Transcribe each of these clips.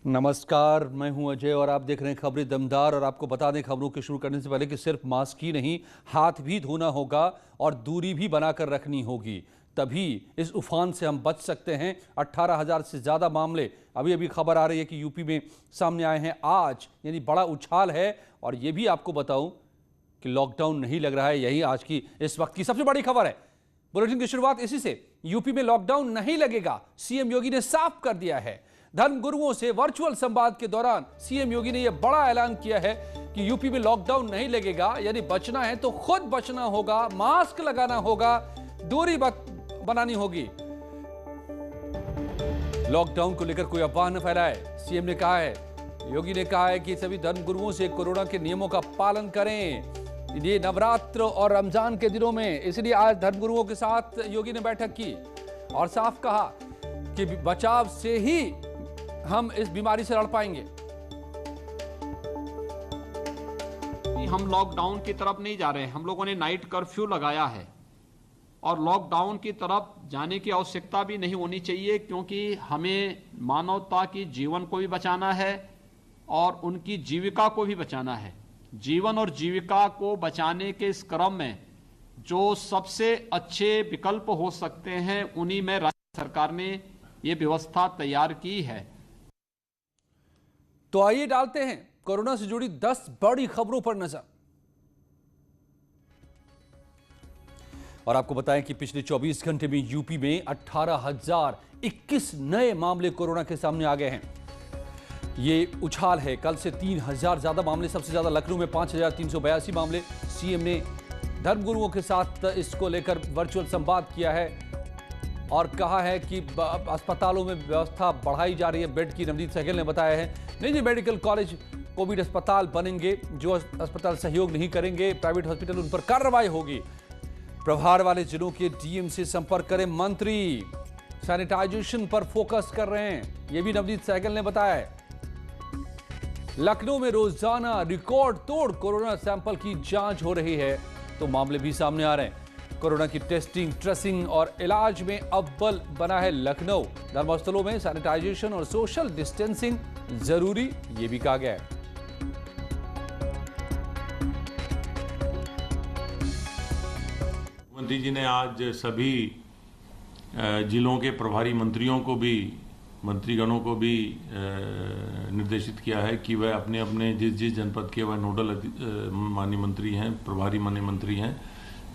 नमस्कार, मैं हूं अजय और आप देख रहे हैं खबरें दमदार। और आपको बता दें खबरों के शुरू करने से पहले कि सिर्फ मास्क ही नहीं, हाथ भी धोना होगा और दूरी भी बनाकर रखनी होगी, तभी इस उफान से हम बच सकते हैं। 18,000 से ज़्यादा मामले अभी खबर आ रही है कि यूपी में सामने आए हैं आज, यानी बड़ा उछाल है। और ये भी आपको बताऊं कि लॉकडाउन नहीं लग रहा है, यही आज की इस वक्त की सबसे बड़ी खबर है। बुलेटिन की शुरुआत इसी से, यूपी में लॉकडाउन नहीं लगेगा, सीएम योगी ने साफ कर दिया है। धर्मगुरुओं से वर्चुअल संवाद के दौरान सीएम योगी ने यह बड़ा ऐलान किया है कि यूपी में लॉकडाउन नहीं लगेगा, यानी बचना है तो खुद बचना होगा, मास्क लगाना होगा, दूरी बनानी होगी। लॉकडाउन को लेकर कोई अफवाह न फैलाए, सीएम ने कहा है। योगी ने कहा है कि सभी धर्मगुरुओं से कोरोना के नियमों का पालन करें। ये नवरात्र और रमजान के दिनों में, इसलिए आज धर्मगुरुओं के साथ योगी ने बैठक की और साफ कहा कि बचाव से ही हम इस बीमारी से लड़ पाएंगे। हम लॉकडाउन की तरफ नहीं जा रहे हैं, हम लोगों ने नाइट कर्फ्यू लगाया है और लॉकडाउन की तरफ जाने की आवश्यकता भी नहीं होनी चाहिए, क्योंकि हमें मानवता की जीवन को भी बचाना है और उनकी जीविका को भी बचाना है। जीवन और जीविका को बचाने के इस क्रम में जो सबसे अच्छे विकल्प हो सकते हैं, उन्हीं में राज्य सरकार ने ये व्यवस्था तैयार की है। तो आइए डालते हैं कोरोना से जुड़ी 10 बड़ी खबरों पर नजर। और आपको बताएं कि पिछले 24 घंटे में यूपी में 18,021 नए मामले कोरोना के सामने आ गए हैं। ये उछाल है, कल से 3,000 ज्यादा मामले, सबसे ज्यादा लखनऊ में 5,382 मामले। सीएम ने धर्मगुरुओं के साथ इसको लेकर वर्चुअल संवाद किया है और कहा है कि अस्पतालों में व्यवस्था बढ़ाई जा रही है, बेड की। नवनीत सहगल ने बताया है निजी मेडिकल कॉलेज कोविड अस्पताल बनेंगे, जो अस्पताल सहयोग नहीं करेंगे प्राइवेट हॉस्पिटल, उन पर कार्रवाई होगी। प्रभार वाले जिलों के डीएम से संपर्क करें मंत्री, सैनिटाइजेशन पर फोकस कर रहे हैं, यह भी नवनीत सहगल ने बताया है। लखनऊ में रोजाना रिकॉर्ड तोड़ कोरोना सैंपल की जांच हो रही है, तो मामले भी सामने आ रहे हैं। कोरोना की टेस्टिंग, ट्रेसिंग और इलाज में अव्वल बना है लखनऊ। धर्मस्थलों में सैनिटाइजेशन और सोशल डिस्टेंसिंग जरूरी, ये भी कहा गया है। मुख्यमंत्री जी ने आज सभी जिलों के प्रभारी मंत्रियों को भी, मंत्रीगणों को भी निर्देशित किया है कि वह अपने अपने जिस जनपद के वह नोडल माननीय मंत्री हैं, प्रभारी माननीय मंत्री हैं,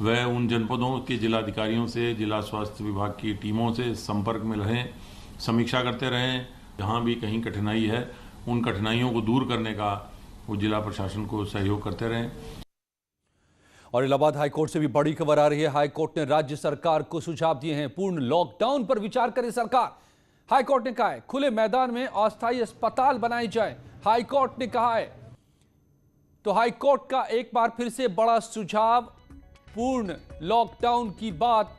वह उन जनपदों के जिलाधिकारियों से, जिला स्वास्थ्य विभाग की टीमों से संपर्क में रहें, समीक्षा करते रहें। जहां भी कहीं कठिनाई है, उन कठिनाइयों को दूर करने का वो जिला प्रशासन को सहयोग करते रहें। और इलाहाबाद हाईकोर्ट से भी बड़ी खबर आ रही है। हाईकोर्ट ने राज्य सरकार को सुझाव दिए हैं, पूर्ण लॉकडाउन पर विचार करे सरकार। हाईकोर्ट ने कहा है खुले मैदान में अस्थायी अस्पताल बनाए जाए, हाईकोर्ट ने कहा है। तो हाईकोर्ट का एक बार फिर से बड़ा सुझाव, पूर्ण लॉकडाउन की बात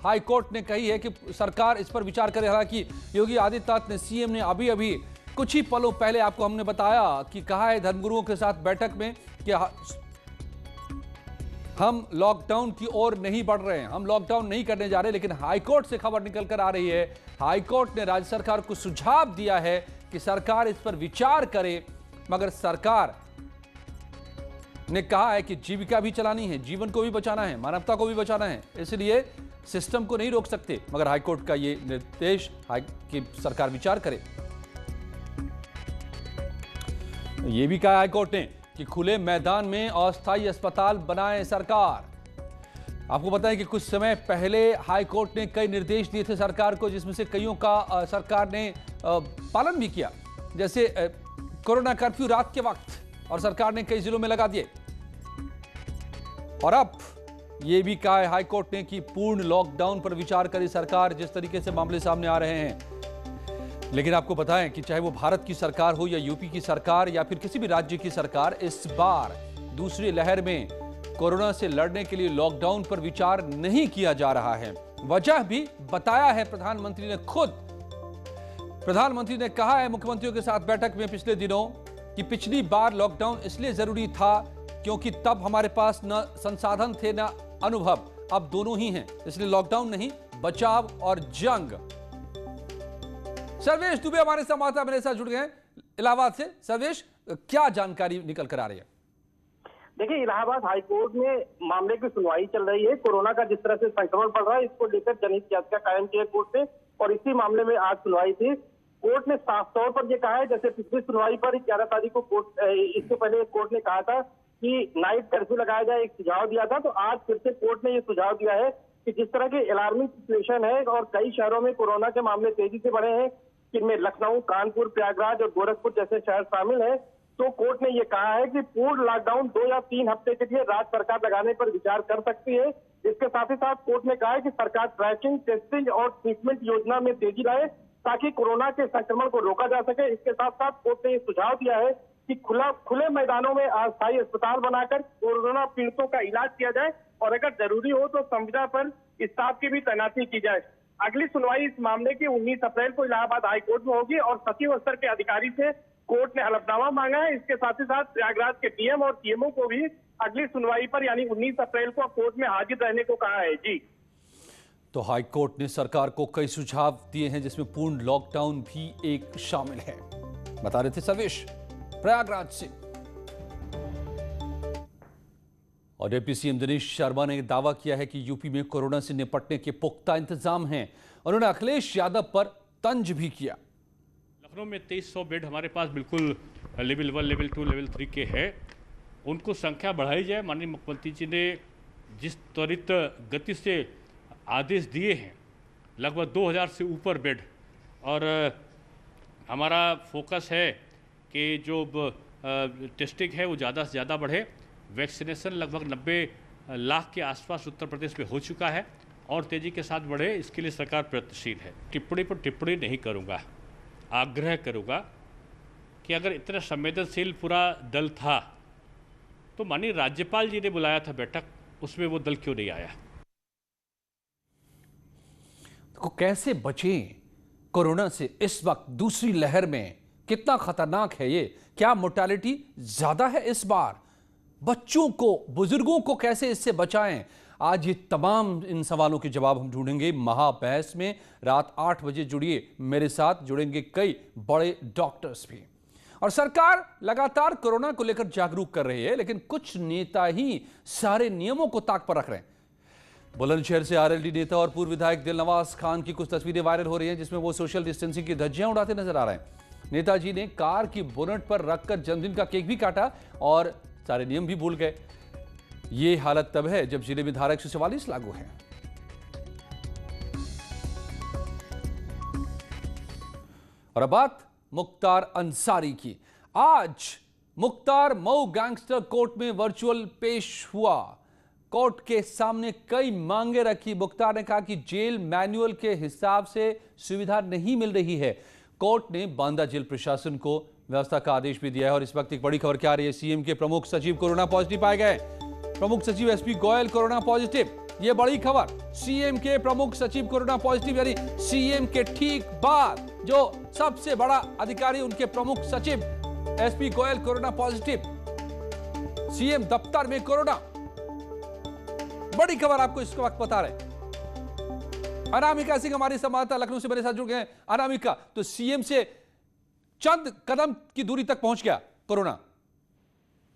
हाईकोर्ट ने कही है कि सरकार इस पर विचार करे। हालांकि योगी आदित्यनाथ ने, सीएम ने अभी कुछ ही पलों पहले आपको हमने बताया कि कहा है धर्मगुरुओं के साथ बैठक में कि हम लॉकडाउन की ओर नहीं बढ़ रहे हैं, हम लॉकडाउन नहीं करने जा रहे। लेकिन हाईकोर्ट से खबर निकल कर आ रही है, हाईकोर्ट ने राज्य सरकार को सुझाव दिया है कि सरकार इस पर विचार करे, मगर सरकार ने कहा है कि जीविका भी चलानी है, जीवन को भी बचाना है, मानवता को भी बचाना है, इसलिए सिस्टम को नहीं रोक सकते। मगर हाईकोर्ट का ये निर्देश है कि सरकार विचार करे। ये भी कहा हाईकोर्ट ने कि खुले मैदान में अस्थायी अस्पताल बनाए सरकार। आपको बताएं कि कुछ समय पहले हाईकोर्ट ने कई निर्देश दिए थे सरकार को, जिसमें से कईयों का सरकार ने पालन भी किया। जैसे कोरोना कर्फ्यू रात के वक्त, और सरकार ने कई जिलों में लगा दिए। और अब यह भी कहा है हाईकोर्ट ने कि पूर्ण लॉकडाउन पर विचार करे सरकार, जिस तरीके से मामले सामने आ रहे हैं। लेकिन आपको बताएं कि चाहे वो भारत की सरकार हो या यूपी की सरकार या फिर किसी भी राज्य की सरकार, इस बार दूसरी लहर में कोरोना से लड़ने के लिए लॉकडाउन पर विचार नहीं किया जा रहा है। वजह भी बताया है प्रधानमंत्री ने खुद। प्रधानमंत्री ने कहा है मुख्यमंत्रियों के साथ बैठक में पिछले दिनों कि पिछली बार लॉकडाउन इसलिए जरूरी था क्योंकि तब हमारे पास न संसाधन थे न अनुभव, अब दोनों ही हैं, इसलिए लॉकडाउन नहीं, बचाव और जंग। सर्वेश दुबे हमारे संवाददाता मेरे साथ जुड़ गए हैं इलाहाबाद से। सर्वेश, क्या जानकारी निकल कर आ रही है? देखिए, इलाहाबाद हाईकोर्ट में मामले की सुनवाई चल रही है। कोरोना का जिस तरह से संक्रमण बढ़ रहा है, इसको लेकर जनहित याचिका कायम की है कोर्ट ने, और इसी मामले में आज सुनवाई थी। कोर्ट ने साफ तौर पर यह कहा है, जैसे पिछली सुनवाई पर 11 तारीख को कोर्ट, इससे पहले कोर्ट ने कहा था कि नाइट कर्फ्यू लगाया जाए, एक सुझाव दिया था। तो आज फिर से कोर्ट ने यह सुझाव दिया है कि जिस तरह की अलार्मिंग सिचुएशन है और कई शहरों में कोरोना के मामले तेजी से बढ़े हैं, जिनमें लखनऊ, कानपुर, प्रयागराज और गोरखपुर जैसे शहर शामिल हैं, तो कोर्ट ने यह कहा है कि पूर्ण लॉकडाउन 2 या 3 हफ्ते के लिए राज्य सरकार लगाने पर विचार कर सकती है। इसके साथ ही साथ कोर्ट ने कहा है कि सरकार ट्रैकिंग, टेस्टिंग और ट्रीटमेंट योजना में तेजी लाए ताकि कोरोना के संक्रमण को रोका जा सके। इसके साथ साथ कोर्ट ने यह सुझाव दिया है कि खुले मैदानों में अस्थायी अस्पताल बनाकर कोरोना पीड़ितों का इलाज किया जाए और अगर जरूरी हो तो संविदा पर स्टाफ की भी तैनाती की जाए। अगली सुनवाई इस मामले की 19 अप्रैल को इलाहाबाद हाईकोर्ट में होगी और सचिव स्तर के अधिकारी से कोर्ट ने हलफनामा मांगा है। इसके साथ ही साथ प्रयागराज के डीएम और सीएमओ को भी अगली सुनवाई पर यानी 19 अप्रैल को कोर्ट में हाजिर रहने को कहा है। जी, तो हाईकोर्ट ने सरकार को कई सुझाव दिए हैं, जिसमें पूर्ण लॉकडाउन भी एक शामिल है। बता रहे थे सर्वेश प्रयागराज से। और डिप्टी सीएम दिनेश शर्मा ने दावा किया है कि यूपी में कोरोना से निपटने के पुख्ता इंतजाम हैं। उन्होंने अखिलेश यादव पर तंज भी किया। लखनऊ में 2300 बेड हमारे पास बिल्कुल लेवल 1, लेवल 2, लेवल 3 के हैं। उनको संख्या बढ़ाई जाए। माननीय मुख्यमंत्री जी ने जिस त्वरित गति से आदेश दिए हैं, लगभग 2000 से ऊपर बेड, और हमारा फोकस है कि जो टेस्टिंग है वो ज़्यादा से ज़्यादा बढ़े। वैक्सीनेशन लगभग 90 लाख के आसपास उत्तर प्रदेश में हो चुका है और तेज़ी के साथ बढ़े, इसके लिए सरकार प्रयत्नशील है। टिप्पणी पर टिप्पणी नहीं करूँगा, आग्रह करूँगा कि अगर इतना संवेदनशील पूरा दल था तो माननीय राज्यपाल जी ने बुलाया था बैठक, उसमें वो दल क्यों नहीं आया? तो कैसे बचें कोरोना से इस वक्त दूसरी लहर में? कितना खतरनाक है ये? क्या मोर्टेलिटी ज्यादा है इस बार? बच्चों को, बुजुर्गों को कैसे इससे बचाएं? आज ये तमाम इन सवालों के जवाब हम ढूंढेंगे महाबहस में। रात 8 बजे जुड़िए मेरे साथ, जुड़ेंगे कई बड़े डॉक्टर्स भी। और सरकार लगातार कोरोना को लेकर जागरूक कर रही है, लेकिन कुछ नेता ही सारे नियमों को ताक पर रख रहे हैं। बुलंदशहर से आरएलडी नेता और पूर्व विधायक दिलनवाज खान की कुछ तस्वीरें वायरल हो रही हैं, जिसमें वो सोशल डिस्टेंसिंग की धज्जियां उड़ाते नजर आ रहे हैं। नेताजी ने कार की बोनट पर रखकर जन्मदिन का केक भी काटा और सारे नियम भी भूल गए। ये हालत तब है जब जिले में धारा 144 लागू है। और अब बात मुख्तार अंसारी की। आज मुख्तार मऊ गैंगस्टर कोर्ट में वर्चुअल पेश हुआ। कोर्ट के सामने कई मांगे रखी। मुख्तार ने कहा कि जेल मैनुअल के हिसाब से सुविधा नहीं मिल रही है। कोर्ट ने बांदा जेल प्रशासन को व्यवस्था का आदेश भी दिया है। और इस वक्त एक बड़ी खबर क्या आ रही है? सीएम के प्रमुख सचिव कोरोना पॉजिटिव पाए गए। प्रमुख सचिव एसपी गोयल कोरोना पॉजिटिव। यह बड़ी खबर, सीएम के प्रमुख सचिव कोरोना पॉजिटिव, यानी सीएम के ठीक बाद जो सबसे बड़ा अधिकारी उनके प्रमुख सचिव SP Goyal corona positive. CM दफ्तर में कोरोना, बड़ी खबर आपको इस वक्त बता रहे। अनामिका सिंह हमारी संवाददाता लखनऊ से मेरे साथ जुड़ गए। अनामिका, तो सीएम से चंद कदम की दूरी तक पहुंच गया कोरोना।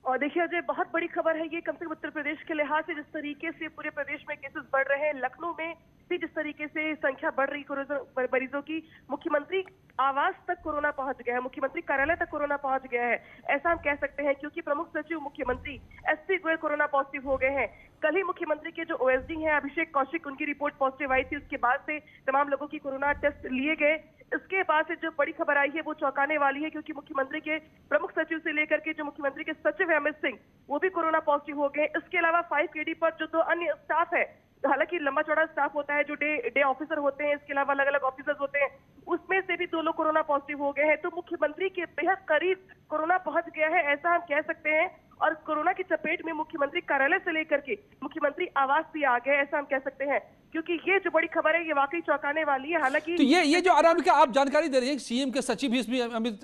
और देखिए अजय, बहुत बड़ी खबर है ये, कम से कम उत्तर प्रदेश के लिहाज से जिस तरीके से पूरे प्रदेश में केसेस बढ़ रहे हैं, लखनऊ में भी जिस तरीके से संख्या बढ़ रही कोरोना मरीजों की, मुख्यमंत्री आवास तक कोरोना पहुंच गया है, मुख्यमंत्री कार्यालय तक कोरोना पहुंच गया है, ऐसा हम कह सकते हैं। क्योंकि प्रमुख सचिव मुख्यमंत्री एसपी गोयल कोरोना पॉजिटिव हो गए हैं। कल ही मुख्यमंत्री के जो ओएसडी हैं अभिषेक कौशिक, उनकी रिपोर्ट पॉजिटिव आई थी। उसके बाद से तमाम लोगों की कोरोना टेस्ट लिए गए। इसके बाद से जो बड़ी खबर आई है वो चौंकाने वाली है, क्योंकि मुख्यमंत्री के प्रमुख सचिव से लेकर के जो मुख्यमंत्री के सचिव है अमित सिंह, वो भी कोरोना पॉजिटिव हो गए। इसके अलावा 5KD पर जो 2 अन्य स्टाफ है, हालांकि लंबा चौड़ा स्टाफ होता है जो डे ऑफिसर होते हैं, इसके अलावा अलग अलग ऑफिसर्स होते हैं, उसमें से भी 2 लोग कोरोना पॉजिटिव हो गए हैं। तो मुख्यमंत्री के बेहद करीब कोरोना पहुंच गया है, ऐसा हम कह सकते हैं। और कोरोना की चपेट में मुख्यमंत्री कार्यालय से लेकर के मुख्यमंत्री आवास भी आ गए, ऐसा हम कह सकते हैं। क्योंकि ये जो बड़ी खबर है ये वाकई चौंकाने वाली है। हालांकि तो ये जो अनामिका आप जानकारी दे रही हैं, सीएम के सचिव भी इसमें अमित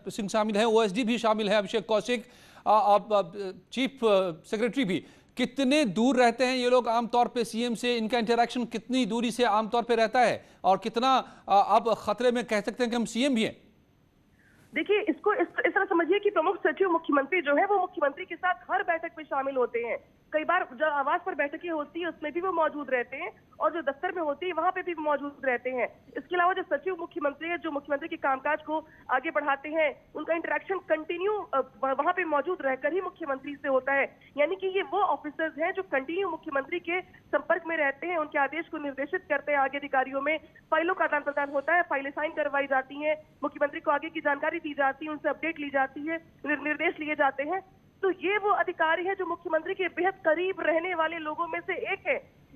सिंह शामिल है, ओएसडी भी शामिल है अभिषेक कौशिक, चीफ सेक्रेटरी भी, कितने दूर रहते हैं ये लोग आमतौर पे सीएम से? इनका इंटरेक्शन कितनी दूरी से आमतौर पे रहता है और कितना अब खतरे में कह सकते हैं कि हम सीएम भी हैं? देखिए, इसको इस तरह समझिए कि प्रमुख सचिव मुख्यमंत्री जो है वो मुख्यमंत्री के साथ हर बैठक में शामिल होते हैं। कई बार जो आवास पर बैठकें होती है उसमें भी वो मौजूद रहते हैं और जो दफ्तर में होती है वहां पे भी मौजूद रहते हैं। इसके अलावा जो सचिव मुख्यमंत्री है, जो मुख्यमंत्री के कामकाज को आगे बढ़ाते हैं, उनका इंटरेक्शन कंटिन्यू वहां पे मौजूद रहकर ही मुख्यमंत्री से होता है। यानी कि ये वो ऑफिसर्स हैं जो कंटिन्यू मुख्यमंत्री के संपर्क में रहते हैं, उनके आदेश को निर्देशित करते हैं आगे अधिकारियों में। फाइलों का आदान प्रदान होता है, फाइलें साइन करवाई जाती हैं, मुख्यमंत्री को आगे की जानकारी दी जाती है, उनसे अपडेट ली जाती है, निर्देश लिए जाते हैं। तो ये वो अधिकारी है जो मुख्यमंत्री के बेहद करीब रहने वाले लोगों में से एक है।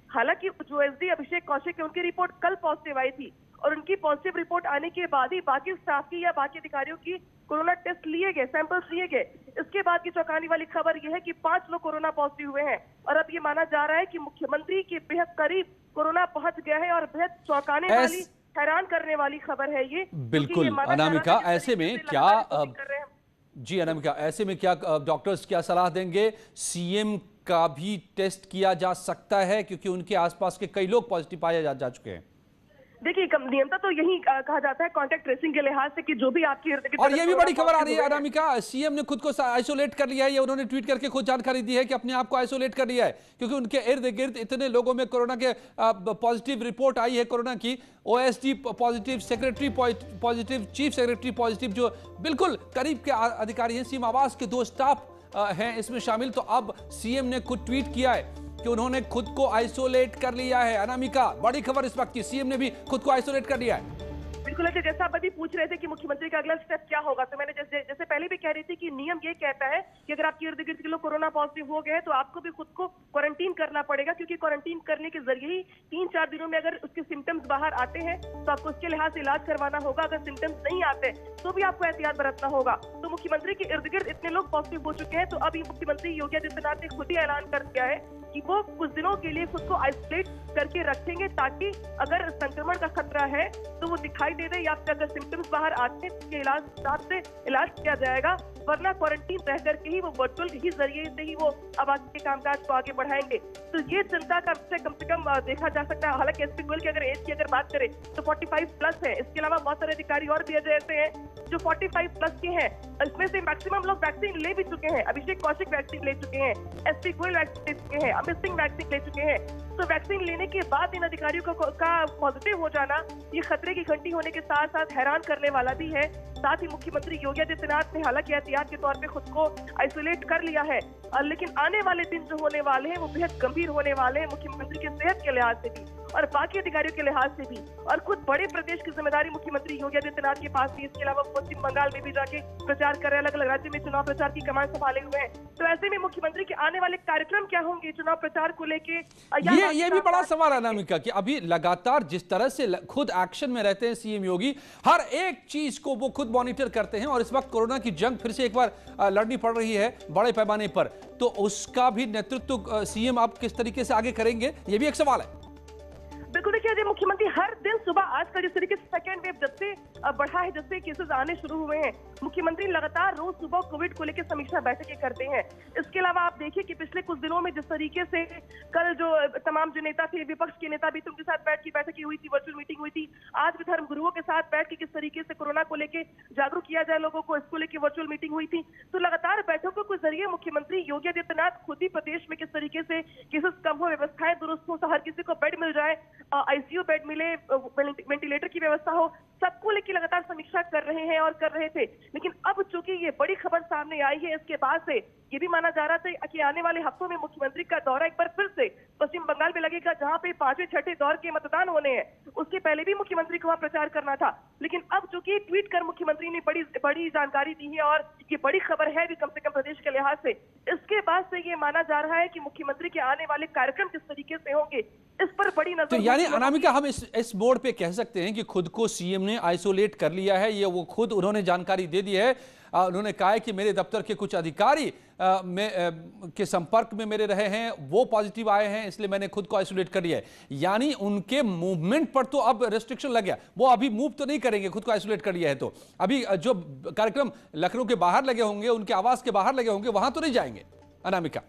हालांकि जो एसडी अभिषेक कौशिक है, उनकी रिपोर्ट कल पॉजिटिव आई थी और उनकी पॉजिटिव रिपोर्ट आने के बाद ही बाकी स्टाफ की या बाकी अधिकारियों की कोरोना टेस्ट लिए गए, सैंपल्स लिए गए। इसके बाद की चौंकाने वाली खबर यह है कि 5 लोग कोरोना पॉजिटिव हुए हैं और अब ये माना जा रहा है कि मुख्यमंत्री के बेहद करीब कोरोना पहुंच गया है और बेहद चौंकाने वाली, हैरान करने वाली खबर है ये। बिल्कुल अनामिका, ऐसे में क्या जी अनामिका, ऐसे में क्या डॉक्टर्स क्या सलाह देंगे? सीएम का भी टेस्ट किया जा सकता है क्योंकि उनके आसपास के कई लोग पॉजिटिव पाए जा चुके हैं। देखिए, नियंत्रण तो यही कहा जाता है कॉन्टैक्ट ट्रेसिंग के लिहाज से कि जो भी आपकी और ये भी बड़ी खबर आ रही है अनामिका, सीएम ने खुद को आइसोलेट कर लिया है। ये उन्होंने ट्वीट करके खुद जानकारी दी है कि अपने आप को आइसोलेट कर लिया है क्योंकि उनके इर्द गिर्द इतने लोगों में कोरोना के पॉजिटिव रिपोर्ट आई है। कोरोना की OSD positive, secretary positive, chief secretary positive, जो बिल्कुल करीब के अधिकारी हैं। सीएम आवास के 2 स्टाफ हैं इसमें शामिल। तो अब सीएम ने खुद ट्वीट किया है कि उन्होंने खुद को आइसोलेट कर लिया है। अनामिका, बड़ी खबर इस वक्त की, सीएम ने भी खुद को आइसोलेट कर लिया है। बिल्कुल, जैसा आप अभी पूछ रहे थे कि मुख्यमंत्री का अगला स्टेप क्या होगा, तो मैंने जैसे पहले भी कह रही थी कि नियम ये कहता है कि अगर आपके इर्द गिर्द के लोग कोरोना पॉजिटिव हो गए हैं तो आपको भी खुद को क्वारंटीन करना पड़ेगा, क्योंकि क्वारंटीन करने के जरिए ही 3-4 दिनों में अगर उसके सिम्टम्स बाहर आते हैं तो आपको उसके लिहाज से इलाज करवाना होगा। अगर सिम्टम्स नहीं आते तो भी आपको एहतियात बरतना होगा। तो मुख्यमंत्री के इर्द गिर्द इतने लोग पॉजिटिव हो चुके हैं तो अब मुख्यमंत्री योगी आदित्यनाथ ने खुद ही ऐलान कर दिया है कि वो कुछ दिनों के लिए खुद को आइसोलेट करके रखेंगे ताकि अगर संक्रमण का खतरा है तो वो दिखाई दे दे या फिर अगर सिम्टम्स बाहर आते हैं तो इलाज से इलाज किया जाएगा, वरना क्वारंटीन रह करके ही वो वर्चुअल ही जरिए से ही वो अब आगे के कामकाज को आगे बढ़ाएंगे। तो ये चिंता का विषय कम से कम देखा जा सकता है। हालांकि एसपी गोयल की अगर एज की अगर बात करें तो 45+ है। इसके अलावा बहुत सारे अधिकारी और भी ऐसे हैं जो 45+ के हैं। इसमें से मैक्सिमम लोग वैक्सीन ले भी चुके हैं। अभिषेक कौशिक वैक्सीन ले चुके हैं, एसपी गोयल वैक्सीन ले चुके हैं, अमित सिंह वैक्सीन ले चुके हैं। तो वैक्सीन लेने के बाद इन अधिकारियों का पॉजिटिव हो जाना ये खतरे की घंटी होने के साथ साथ हैरान करने वाला भी है। साथ ही मुख्यमंत्री योगी आदित्यनाथ ने हालांकि एहतियात के तौर पे खुद को आइसोलेट कर लिया है, लेकिन आने वाले दिन जो होने वाले हैं वो बेहद गंभीर होने वाले हैं, मुख्यमंत्री की सेहत के लिहाज से भी और बाकी अधिकारियों के लिहाज से भी। और खुद बड़े प्रदेश की जिम्मेदारी मुख्यमंत्री योगी आदित्यनाथ के पास भी। इसके अलावा पश्चिम बंगाल में भी जाके प्रचार कर रहे हैं, अलग अलग राज्य में चुनाव प्रचार की कमान संभाले हुए हैं। तो ऐसे में मुख्यमंत्री के आने वाले कार्यक्रम क्या होंगे चुनाव प्रचार को लेके, ये भी बड़ा सवाल है अनामिका कि अभी लगातार जिस तरह से खुद एक्शन में रहते हैं सीएम योगी, हर एक चीज को वो खुद मॉनिटर करते हैं और इस वक्त कोरोना की जंग फिर से एक बार लड़नी पड़ रही है बड़े पैमाने पर, तो उसका भी नेतृत्व सीएम आप किस तरीके से आगे करेंगे, ये भी एक सवाल है। बिल्कुल, देखिए मुख्यमंत्री हर दिन सुबह आजकल जिस तरीके से सेकेंड वेव जब से बढ़ा है, जब से केसेस आने शुरू हुए हैं, मुख्यमंत्री लगातार रोज सुबह कोविड को लेकर समीक्षा बैठकें करते हैं। इसके अलावा आप देखिए कि पिछले कुछ दिनों में जिस तरीके से कल जो तमाम जो नेता थे, विपक्ष के नेता भी उनके साथ बैठ की बैठकें हुई थी, वर्चुअल मीटिंग हुई थी। आज भी धर्म गुरुओं के साथ बैठ के किस तरीके से कोरोना को लेकर जागरूक किया जाए लोगों को, इसको लेकर वर्चुअल मीटिंग हुई थी। तो लगातार बैठकों के जरिए मुख्यमंत्री योगी आदित्यनाथ खुद ही प्रदेश में किस तरीके से केसेस कम हो, व्यवस्थाएं दुरुस्त हो, हर किसी को बेड मिल जाए, आईसीयू बेड मिले, वेंटिलेटर की व्यवस्था हो, सबको लेकर लगातार समीक्षा कर रहे हैं और कर रहे थे। लेकिन अब चूंकि ये बड़ी खबर सामने आई है, इसके बाद से ये भी माना जा रहा था कि आने वाले हफ्तों में मुख्यमंत्री का दौरा एक बार फिर से पश्चिम बंगाल में लगेगा, जहां पे 5वें-6ठे दौर के मतदान होने हैं। उसके पहले भी मुख्यमंत्री को वहां प्रचार करना था, लेकिन अब चूंकि ट्वीट कर मुख्यमंत्री ने बड़ी जानकारी दी है और ये बड़ी खबर है भी कम से कम प्रदेश के लिहाज से, इसके बाद से ये माना जा रहा है कि मुख्यमंत्री के आने वाले कार्यक्रम किस तरीके से होंगे, इस पर बड़ी नजर। तो यानी अनामिका हम इस मोड़ पे कह सकते हैं कि खुद को सीएम ने आइसोलेट कर लिया है, ये वो खुद उन्होंने जानकारी दे दी है। उन्होंने कहा है कि मेरे दफ्तर के कुछ अधिकारी के संपर्क में मेरे रहे हैं, वो पॉजिटिव आए हैं, इसलिए मैंने खुद को आइसोलेट कर लिया है। यानी उनके मूवमेंट पर तो अब रेस्ट्रिक्शन लग गया, वो अभी मूव तो नहीं करेंगे, खुद को आइसोलेट कर लिया है। तो अभी जो कार्यक्रम लखनऊ के बाहर लगे होंगे, उनके आवास के बाहर लगे होंगे, वहां तो नहीं जाएंगे अनामिका?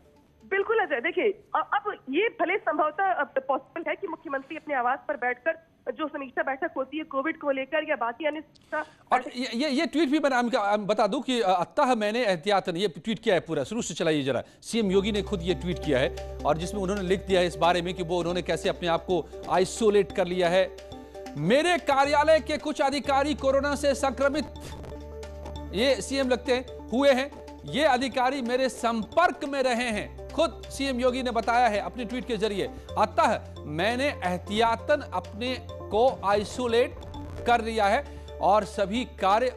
बिल्कुल अजय, देखिए अब ये भले संभवतः पॉसिबल है कि मुख्यमंत्री अपने आवास पर बैठकर जो समीक्षा बैठक होती है कोविड को लेकर या बाकी अन्य, और ये ट्वीट भी मैं बता दूं कि अतः मैंने एहतियातन ये ट्वीट किया है, पूरा शुरू से चलाइए जरा। सीएम योगी ने खुद ये ट्वीट किया है और जिसमें उन्होंने लिख दिया है इस बारे में कि वो उन्होंने कैसे अपने आप को आइसोलेट कर लिया है। मेरे कार्यालय के कुछ अधिकारी कोरोना से संक्रमित, ये सीएम लगते हैं, हुए हैं। ये अधिकारी मेरे संपर्क में रहे हैं, खुद सीएम योगी ने बताया है अपने ट्वीट के जरिए। अतः मैंने एहतियातन अपने को आइसोलेट कर लिया है और सभी कार्य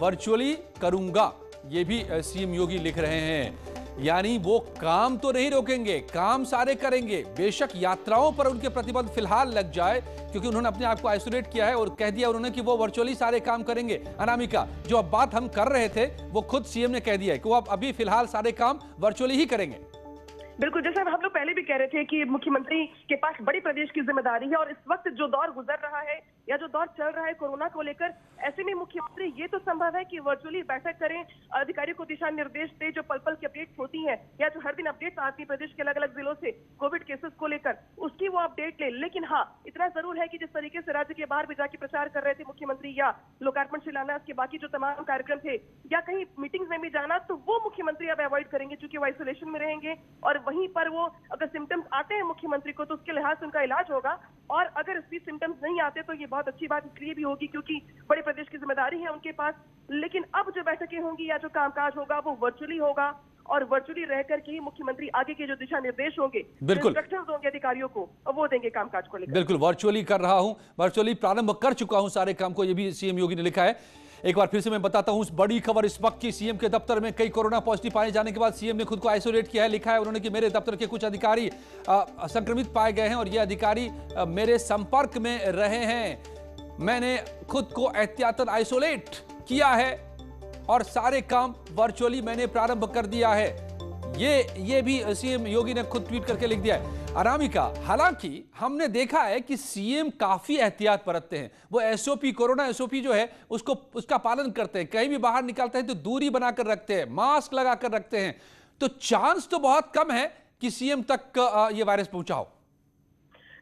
वर्चुअली करूंगा, ये भी सीएम योगी लिख रहे हैं। यानी वो काम तो नहीं रोकेंगे, काम सारे करेंगे। बेशक यात्राओं पर उनके प्रतिबंध फिलहाल लग जाए, क्योंकि उन्होंने अपने आप को आइसोलेट किया है और कह दिया उन्होंने कि वो वर्चुअली सारे काम करेंगे। अनामिका, जो अब बात हम कर रहे थे वो खुद सीएम ने कह दिया है कि वो अब अभी फिलहाल सारे काम वर्चुअली ही करेंगे। बिल्कुल, जैसे हम लोग पहले भी कह रहे थे कि मुख्यमंत्री के पास बड़ी प्रदेश की जिम्मेदारी है और इस वक्त जो दौर गुजर रहा है या जो दौर चल रहा है कोरोना को लेकर, ऐसे में मुख्यमंत्री ये तो संभव है कि वर्चुअली बैठक करें, अधिकारियों को दिशा निर्देश दे, जो पल पल की अपडेट्स होती हैं या जो हर दिन अपडेट्स आती है प्रदेश के अलग अलग जिलों से कोविड केसेस को लेकर, उसकी वो अपडेट ले। लेकिन हाँ, इतना जरूर है कि जिस तरीके से राज्य के बाहर भी जाके प्रचार कर रहे थे मुख्यमंत्री या लोकार्पण शिलान्यास के बाकी जो तमाम कार्यक्रम थे या कहीं मीटिंग्स में भी जाना, तो वो मुख्यमंत्री अब अवॉइड करेंगे, क्योंकि वो आइसोलेशन में रहेंगे और वहीं पर वो अगर सिम्टम्स आते हैं मुख्यमंत्री को तो उसके लिहाज से उनका इलाज होगा, और अगर इसकी सिम्टम्स नहीं आते तो ये बहुत अच्छी बात इसलिए भी होगी क्योंकि बड़े प्रदेश की जिम्मेदारी है उनके पास। लेकिन अब जो बैठकें होंगी या जो कामकाज होगा वो वर्चुअली होगा और वर्चुअली रह करके ही मुख्यमंत्री आगे के जो दिशा निर्देश होंगे, इंस्ट्रक्शंस होंगे अधिकारियों को, वो देंगे कामकाज को लेकर। बिल्कुल वर्चुअली कर रहा हूं, वर्चुअली प्रारंभ कर चुका हूं सारे काम को, ये भी सीएम योगी ने लिखा है। एक बार फिर से मैं बताता हूं बड़ी खबर इस वक्त की। सीएम के दफ्तर में कई कोरोना पॉजिटिव पाए जाने के बाद सीएम ने खुद को आइसोलेट किया है। लिखा है उन्होंने कि मेरे दफ्तर के कुछ अधिकारी संक्रमित पाए गए हैं और ये अधिकारी मेरे संपर्क में रहे हैं। मैंने खुद को एहतियातन आइसोलेट किया है और सारे काम वर्चुअली मैंने प्रारंभ कर दिया है। ये भी सीएम योगी ने खुद ट्वीट करके लिख दिया है। अनामिका, हालांकि हमने देखा है कि सीएम काफी एहतियात बरतते हैं। वो एसओपी, कोरोना एसओपी जो है उसका पालन करते हैं। कहीं भी बाहर निकलते हैं तो दूरी बनाकर रखते हैं, मास्क लगाकर रखते हैं। तो चांस तो बहुत कम है कि सीएम तक ये वायरस पहुंचा हो।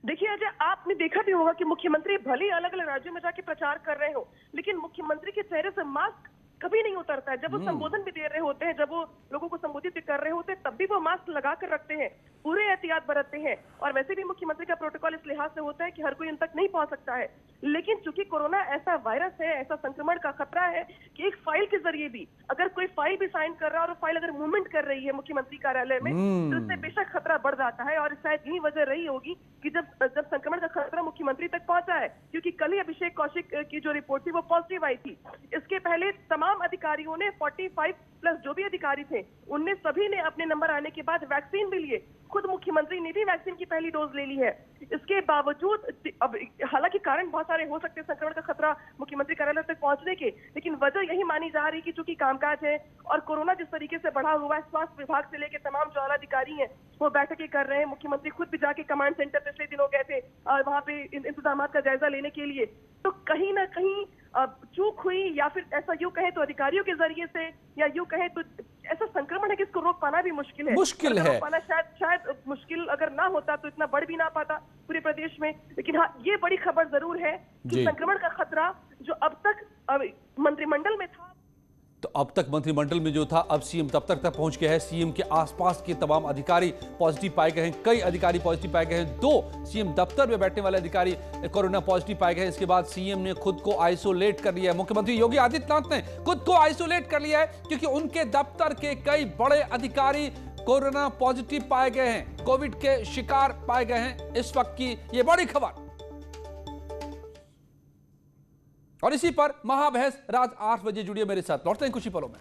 देखिए अजय, आपने देखा भी होगा कि मुख्यमंत्री भले अलग अलग राज्यों में जाके प्रचार कर रहे हो, लेकिन मुख्यमंत्री के चेहरे से मास्क कभी नहीं उतरता है। जब वो संबोधन भी दे रहे होते हैं, जब वो लोगों को संबोधित भी कर रहे होते हैं, तब भी वो मास्क लगा कर रखते हैं, पूरे एहतियात बरतते हैं। और वैसे भी मुख्यमंत्री का प्रोटोकॉल इस लिहाज से होता है कि हर कोई उन तक नहीं पहुंच सकता है। लेकिन चूंकि कोरोना ऐसा वायरस है, ऐसा संक्रमण का खतरा है कि एक फाइल के जरिए भी अगर कोई फाइल भी साइन कर रहा है और फाइल अगर मूवमेंट कर रही है मुख्यमंत्री कार्यालय में, तो इससे बेशक खतरा बढ़ जाता है। और शायद यही वजह रही होगी कि जब संक्रमण का खतरा मुख्यमंत्री तक पहुंचा है, क्योंकि कल ही अभिषेक कौशिक की जो रिपोर्ट थी वो पॉजिटिव आई थी। इसके पहले तमाम अधिकारियों ने 45+ जो भी अधिकारी थे उनने सभी ने अपने नंबर आने के बाद वैक्सीन भी लिए। खुद मुख्यमंत्री ने भी वैक्सीन की पहली डोज ले ली है। इसके बावजूद अब हालांकि कारण बहुत सारे हो सकते हैं संक्रमण का खतरा मुख्यमंत्री कार्यालय तक पहुंचने के, लेकिन वजह यही मानी जा रही है कि चूंकि कामकाज है और कोरोना जिस तरीके से बढ़ा हुआ है, स्वास्थ्य विभाग से लेकर तमाम जो आला अधिकारी हैं वो बैठकें कर रहे हैं। मुख्यमंत्री खुद भी जाके कमांड सेंटर पिछले दिनों गए थे वहां पे इंतजाम का जायजा लेने के लिए। तो कहीं ना कहीं चूक हुई, या फिर ऐसा यूं कहे तो अधिकारियों के जरिए से, या यूं कहे तो ऐसा संक्रमण है कि इसको रोक पाना भी मुश्किल है। रोक पाना शायद मुश्किल अगर ना होता तो इतना बढ़ भी ना पाता पूरे प्रदेश में। लेकिन हाँ, ये बड़ी खबर जरूर है कि संक्रमण का खतरा जो अब तक मंत्रिमंडल में था, तो अब तक मंत्रिमंडल में जो था अब सीएम दफ्तर तक पहुंच गया है। सीएम के आसपास के तमाम अधिकारी पॉजिटिव पाए गए हैं, कई अधिकारी पॉजिटिव पाए गए हैं। 2 सीएम दफ्तर में बैठने वाले अधिकारी कोरोना पॉजिटिव पाए गए हैं। इसके बाद सीएम ने खुद को आइसोलेट कर लिया है। मुख्यमंत्री योगी आदित्यनाथ ने खुद को आइसोलेट कर लिया है क्योंकि उनके दफ्तर के कई बड़े अधिकारी कोरोना पॉजिटिव पाए गए हैं, कोविड के शिकार पाए गए हैं। इस वक्त की ये बड़ी खबर। और इसी पर महाबहस रात 8 बजे जुड़िए मेरे साथ। लौटते हैं कुछ ही पलों में।